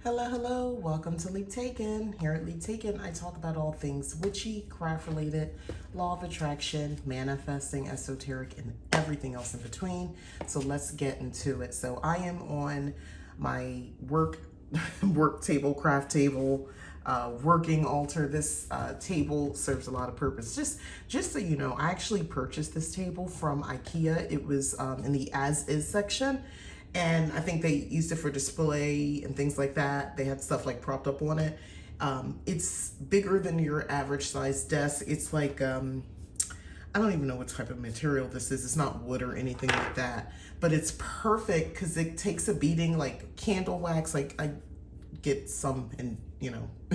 Hello, hello, welcome to Leap Taken. Here at Leap Taken, I talk about all things witchy, craft related, law of attraction, manifesting, esoteric, and everything else in between. So let's get into it. So I am on my work table, craft table, working altar. This table serves a lot of purpose. Just so you know, I actually purchased this table from IKEA. It was in the as is section. And I think they used it for display and things like that. They had stuff like propped up on it. It's bigger than your average size desk. It's like, I don't even know what type of material this is. It's not wood or anything like that, but it's perfect because it takes a beating like candle wax. Like I get some,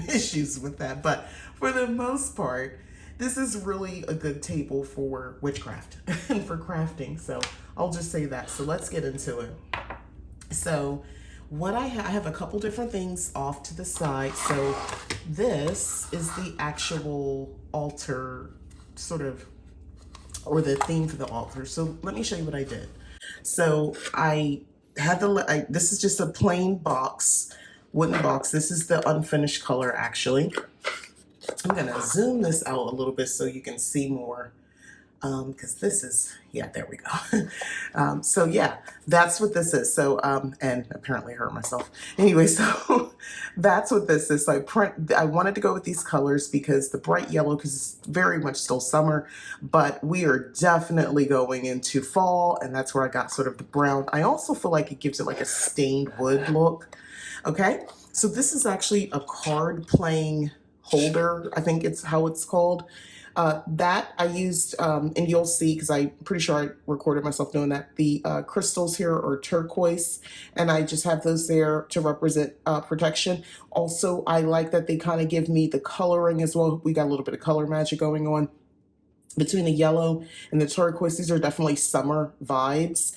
issues with that, but for the most part, this is really a good table for witchcraft and for crafting. So I'll just say that. So let's get into it. So what I have a couple different things off to the side. So this is the actual altar sort of, or the theme for the altar. So let me show you what I did. So I had this is just a plain box, wooden box. This is the unfinished color actually. I'm gonna zoom this out a little bit so you can see more. Because this is, yeah, there we go. So yeah, that's what this is. So, and apparently I hurt myself. Anyway, so that's what this is. So I wanted to go with these colors because the bright yellow, because it's very much still summer, but we are definitely going into fall, and that's where I got sort of the brown. I also feel like it gives it like a stained wood look. Okay, so this is actually a card playing holder, I think it's how it's called. That I used, and you'll see, because I'm pretty sure I recorded myself doing that, the crystals here are turquoise, and I just have those there to represent protection. Also, I like that they kind of give me the coloring as well. We got a little bit of color magic going on between the yellow and the turquoise. These are definitely summer vibes.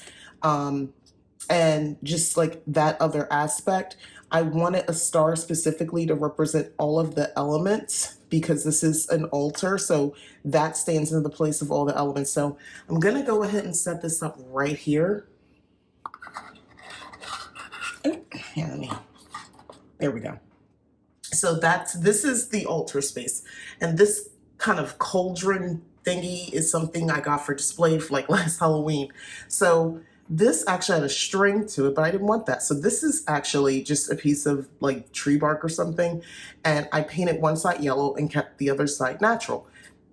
And just like that other aspect, I wanted a star specifically to represent all of the elements because this is an altar. So that stands in the place of all the elements. So I'm going to go ahead and set this up right here. There we go. So this is the altar space. And this kind of cauldron thingy is something I got for display for like last Halloween. So this actually had a string to it, but I didn't want that. So this is actually just a piece of like tree bark or something. And I painted one side yellow and kept the other side natural.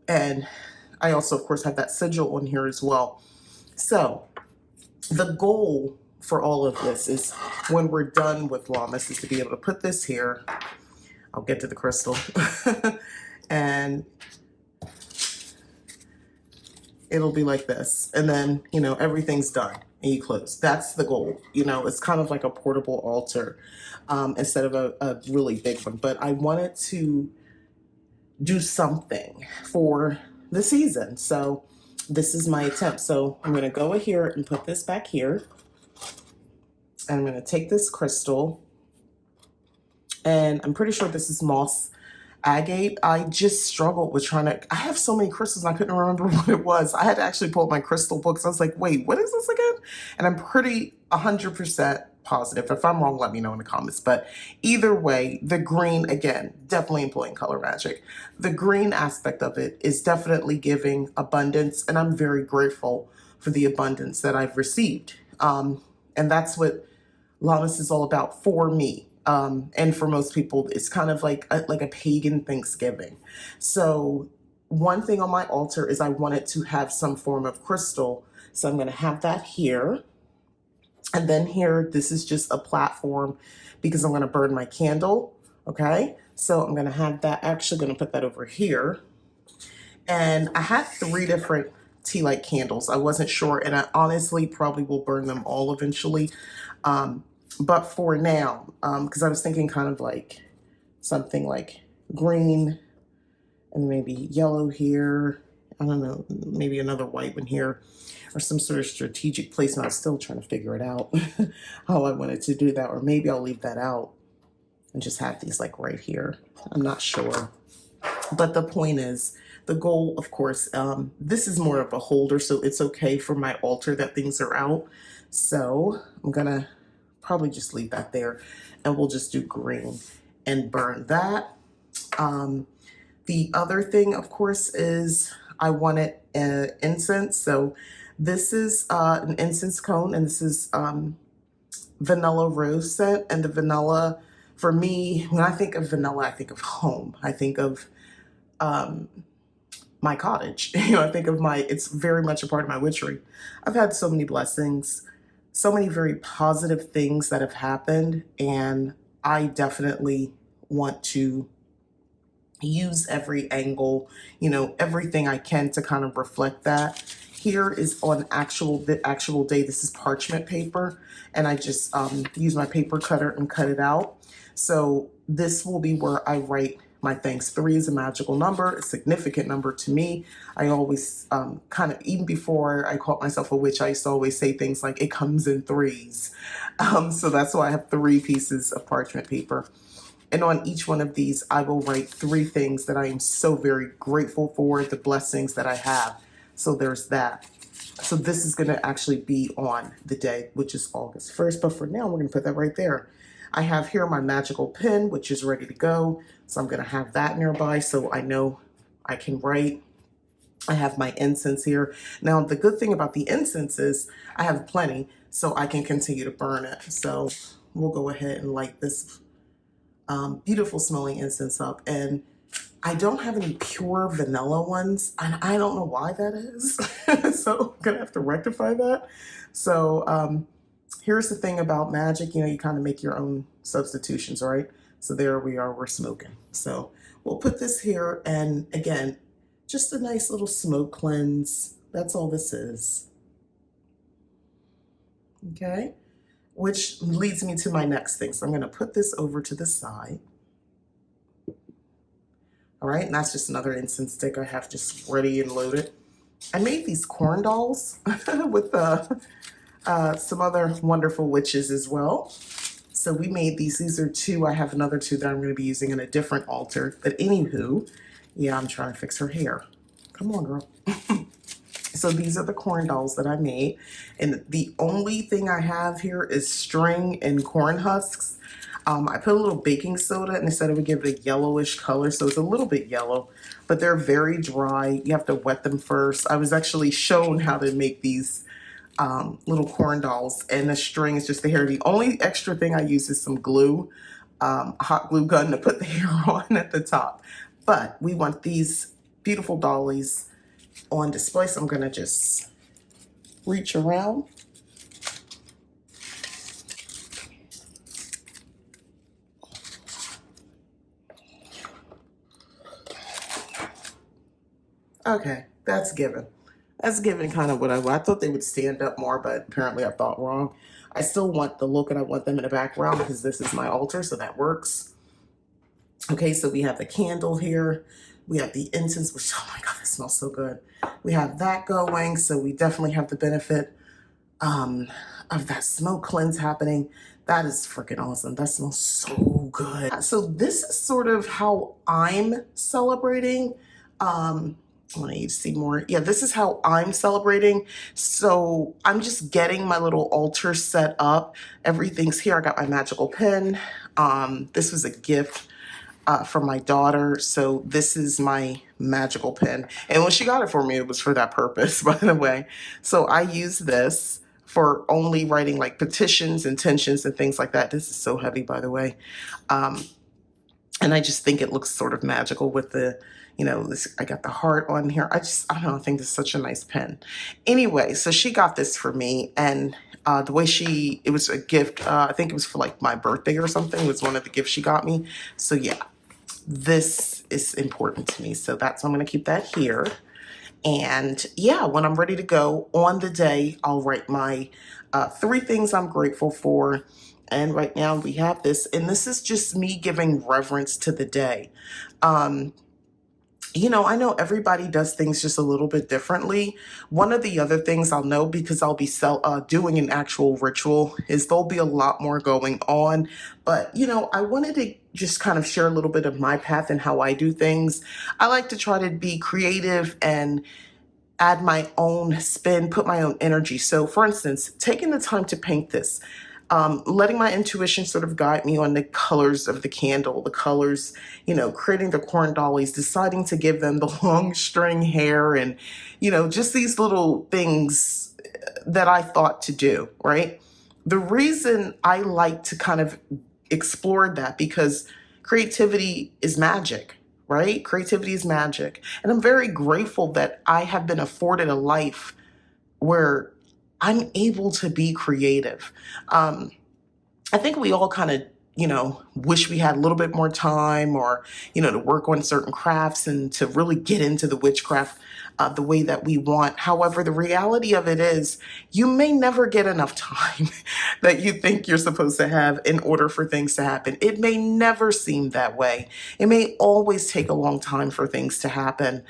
And I also, of course, have that sigil on here as well. So the goal for all of this is when we're done with Lammas is to be able to put this here. I'll get to the crystal. And it'll be like this. And then, everything's done. And you close. That's the goal. It's kind of like a portable altar instead of a really big one. But I wanted to do something for the season. So this is my attempt. So I'm going to go here and put this back here. And I'm going to take this crystal. And I'm pretty sure this is moss agate. I just struggled with I have so many crystals and I couldn't remember what it was. I had to actually pull up my crystal books. I was like, wait, what is this again? And I'm pretty 100% positive. If I'm wrong, let me know in the comments. But either way, the green, again, definitely employing color magic. The green aspect of it is definitely giving abundance. And I'm very grateful for the abundance that I've received. And that's what Lammas is all about for me. And for most people, it's kind of like a pagan Thanksgiving. So one thing on my altar is I wanted to have some form of crystal. So I'm going to have that here. And then here, this is just a platform because I'm going to burn my candle. Okay. So I'm going to have that, actually going to put that over here. And I had 3 different tea light candles. I wasn't sure. And I honestly probably will burn them all eventually. But for now, because I was thinking kind of like something like green and maybe yellow here. I don't know, maybe another white one here or some sort of strategic placement. I was still trying to figure it out how I wanted to do that. Or maybe I'll leave that out and just have these like right here. I'm not sure. But the point is, the goal, of course, this is more of a holder, so it's okay for my altar that things are out. So I'm going to probably just leave that there, and we'll just do green and burn that. The other thing, of course, is I wanted incense. So this is an incense cone, and this is vanilla rose scent. And the vanilla, for me, when I think of vanilla, I think of home. I think of my cottage. I think of it's very much a part of my witchery. I've had so many blessings, so many very positive things that have happened, and I definitely want to use every angle, everything I can to kind of reflect that. Here is on the actual day. This is parchment paper, and I just use my paper cutter and cut it out. So this will be where I write my thanks. 3 is a magical number, a significant number to me. I always kind of, even before I called myself a witch, I used to always say things like, it comes in 3s. So that's why I have 3 pieces of parchment paper. And on each one of these, I will write 3 things that I am so very grateful for, the blessings that I have. So there's that. So this is going to actually be on the day, which is August 1st. But for now, we're going to put that right there. I have here my magical pen, which is ready to go. So I'm going to have that nearby so I know I can write. I have my incense here. Now, the good thing about the incense is I have plenty, so I can continue to burn it. So we'll go ahead and light this beautiful smelling incense up. And I don't have any pure vanilla ones, and I don't know why that is. So I'm gonna have to rectify that. So here's the thing about magic, you kind of make your own substitutions, right? So there we are, we're smoking. So we'll put this here, and again, just a nice little smoke cleanse. That's all this is. Okay, which leads me to my next thing. So I'm gonna put this over to the side. All right, and that's just another incense stick I have just ready and loaded. I made these corn dolls with some other wonderful witches as well. So we made these. These are 2. I have another 2 that I'm going to be using in a different altar. But anywho, yeah, I'm trying to fix her hair. Come on, girl. So these are the corn dolls that I made. And the only thing I have here is string and corn husks. I put a little baking soda, and instead it would give it a yellowish color, so it's a little bit yellow, but they're very dry. You have to wet them first. I was actually shown how to make these little corn dolls, and the string is just the hair. The only extra thing I use is some glue, a hot glue gun to put the hair on at the top. But we want these beautiful dollies on display, so I'm going to just reach around. Okay, that's given. That's given kind of what I thought they would stand up more, but apparently I thought wrong. I still want the look, and I want them in the background because this is my altar, so that works. Okay, so we have the candle here. We have the incense, which, oh my God, that smells so good. We have that going, so we definitely have the benefit of that smoke cleanse happening. That is freaking awesome. That smells so good. So this is sort of how I'm celebrating. I want you to see more. Yeah, this is how I'm celebrating. So I'm just getting my little altar set up. Everything's here. I got my magical pen. This was a gift from my daughter. So this is my magical pen. And when she got it for me, it was for that purpose, by the way. So I use this for only writing like petitions, intentions, and things like that. This is so heavy, by the way. And I just think it looks sort of magical with the, I got the heart on here. I don't know, I think this is such a nice pen. Anyway, so she got this for me, and the way it was a gift, I think it was for like my birthday or something, was one of the gifts she got me. So yeah, this is important to me. So I'm going to keep that here. And yeah, when I'm ready to go on the day, I'll write my 3 things I'm grateful for. And right now we have this, and this is just me giving reverence to the day. I know everybody does things just a little bit differently. One of the other things I'll know, because I'll be doing an actual ritual, is there'll be a lot more going on. But, I wanted to just kind of share a little bit of my path and how I do things. I like to try to be creative and add my own spin, put my own energy. So for instance, taking the time to paint this, letting my intuition sort of guide me on the colors of the candle, the colors, creating the corn dollies, deciding to give them the long string hair and, just these little things that I thought to do, right? The reason I like to kind of explore that because creativity is magic, right? Creativity is magic. And I'm very grateful that I have been afforded a life where I'm able to be creative. I think we all kind of, wish we had a little bit more time or, to work on certain crafts and to really get into the witchcraft the way that we want. However, the reality of it is you may never get enough time that you think you're supposed to have in order for things to happen. It may never seem that way. It may always take a long time for things to happen.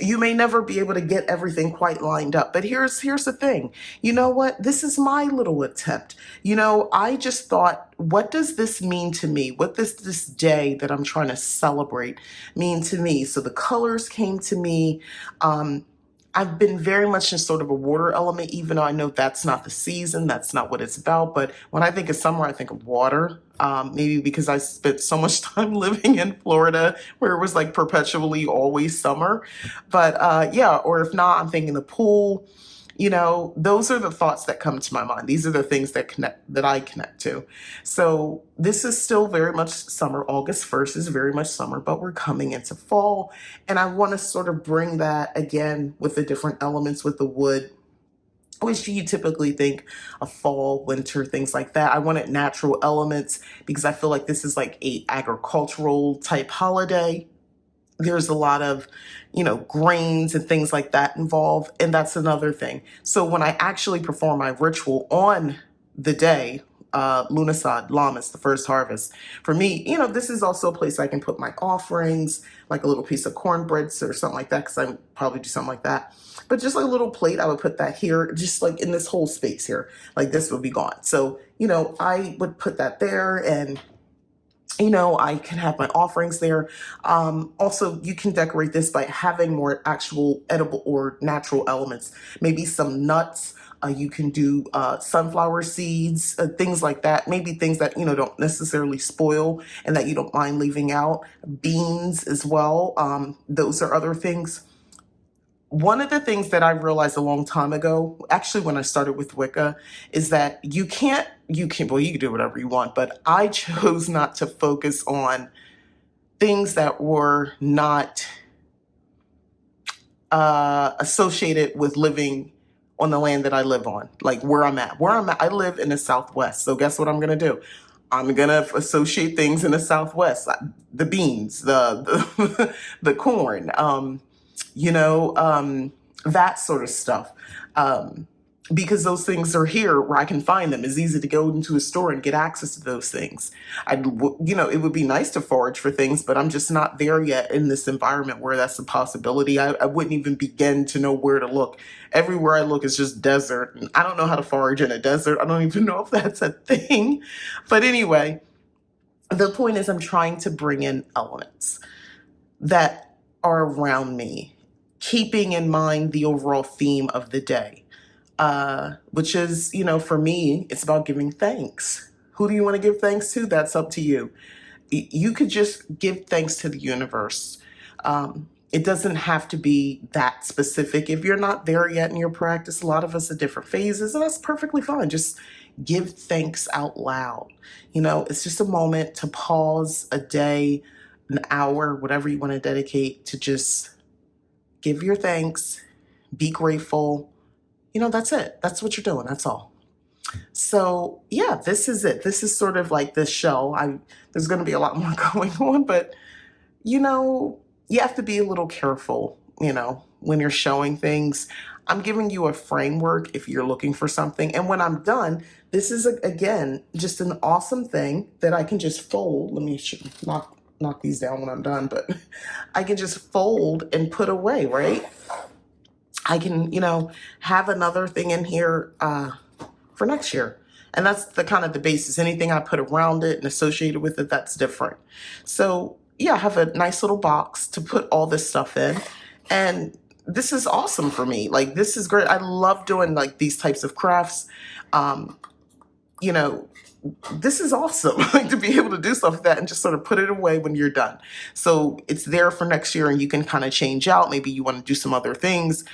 You may never be able to get everything quite lined up. But here's the thing. You know what? This is my little attempt. I just thought, what does this mean to me? What does this day that I'm trying to celebrate mean to me? So the colors came to me. I've been very much in sort of a water element, even though I know that's not the season, that's not what it's about. But when I think of summer, I think of water. Maybe because I spent so much time living in Florida where it was like perpetually always summer. But yeah, or if not, I'm thinking the pool. Those are the thoughts that come to my mind. These are the things that I connect to. So this is still very much summer. August 1st is very much summer, but we're coming into fall. And I want to sort of bring that again with the different elements with the wood, which you typically think of fall, winter, things like that. I wanted natural elements because I feel like this is like a agricultural type holiday. There's a lot of, grains and things like that involved. And that's another thing. So when I actually perform my ritual on the day, Lunasad, Lammas, the first harvest, for me, this is also a place I can put my offerings, like a little piece of cornbread or something like that, because I would probably do something like that. But just like a little plate, I would put that here, just like in this whole space here, like this would be gone. So, I would put that there and I can have my offerings there. Also, you can decorate this by having more actual edible or natural elements, maybe some nuts. You can do sunflower seeds, things like that. Maybe things that, don't necessarily spoil and that you don't mind leaving out. Beans as well. Those are other things. One of the things that I realized a long time ago, actually when I started with Wicca, is that you can, well, you can do whatever you want, but I chose not to focus on things that were not associated with living on the land that I live on, like where I'm at. I live in the Southwest. So guess what I'm going to do? I'm going to associate things in the Southwest, like the beans, the corn, that sort of stuff. Because those things are here where I can find them. It's easy to go into a store and get access to those things. It would be nice to forage for things, but I'm just not there yet in this environment where that's a possibility. I wouldn't even begin to know where to look. Everywhere I look is just desert. And I don't know how to forage in a desert. I don't even know if that's a thing. But anyway, the point is I'm trying to bring in elements that are around me, keeping in mind the overall theme of the day, which is, for me, it's about giving thanks. Who do you want to give thanks to? That's up to you. You could just give thanks to the universe. It doesn't have to be that specific. If you're not there yet in your practice, a lot of us at different phases, and that's perfectly fine. Just give thanks out loud. It's just a moment to pause a day, an hour, whatever you want to dedicate to just give your thanks, be grateful. That's it. That's what you're doing. That's all. So yeah, this is it. This is sort of like this show. There's going to be a lot more going on, but you have to be a little careful, when you're showing things. I'm giving you a framework if you're looking for something. And when I'm done, this is again, just an awesome thing that I can just fold. Let me knock these down when I'm done, but I can just fold and put away, right? I can, have another thing in here for next year. And that's the kind of the basis. Anything I put around it and associated with it, that's different. So yeah, I have a nice little box to put all this stuff in. And this is awesome for me. Like, this is great. I love doing like these types of crafts. you know, this is awesome, like to be able to do stuff like that and just sort of put it away when you're done. So it's there for next year and you can kind of change out. Maybe you want to do some other things,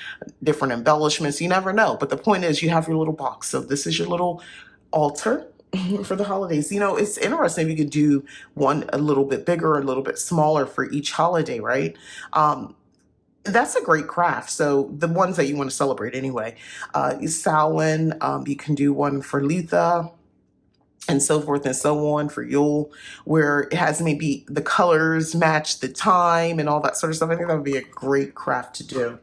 different embellishments, you never know. But the point is you have your little box. So this is your little altar for the holidays. You know, it's interesting if you could do one a little bit bigger, a little bit smaller for each holiday, right? That's a great craft. So the ones that you want to celebrate anyway, Samhain, you can do one for Litha, and so forth and so on for Yule, where it has maybe the colors match the time and all that sort of stuff. I think that would be a great craft to do.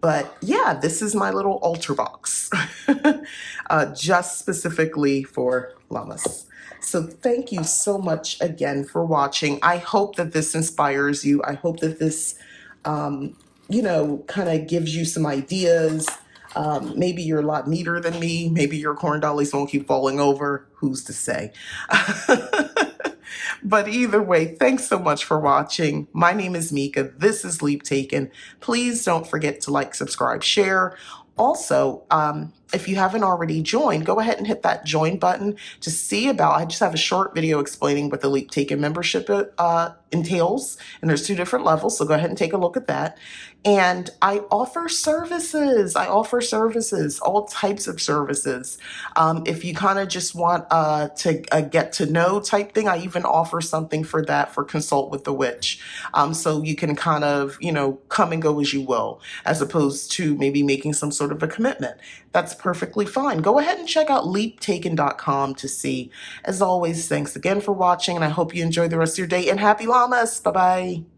But yeah, this is my little altar box, just specifically for llamas. So thank you so much again for watching. I hope that this inspires you. I hope that this, kind of gives you some ideas. Maybe you're a lot neater than me. Maybe your corn dollies won't keep falling over. Who's to say? But either way, thanks so much for watching. My name is Mika. This is Leap Taken. Please don't forget to like, subscribe, share. Also, if you haven't already joined, go ahead and hit that join button to see about. I just have a short video explaining what the Leap Taken membership entails, and there's 2 different levels, so go ahead and take a look at that. And I offer services. All types of services. If you kind of just want to get to know type thing, I even offer something for that for Consult with the Witch. So you can kind of, come and go as you will, as opposed to maybe making some sort of a commitment. That's perfectly fine. Go ahead and check out leaptaken.com to see. As always, thanks again for watching, and I hope you enjoy the rest of your day, and happy Lammas. Bye-bye.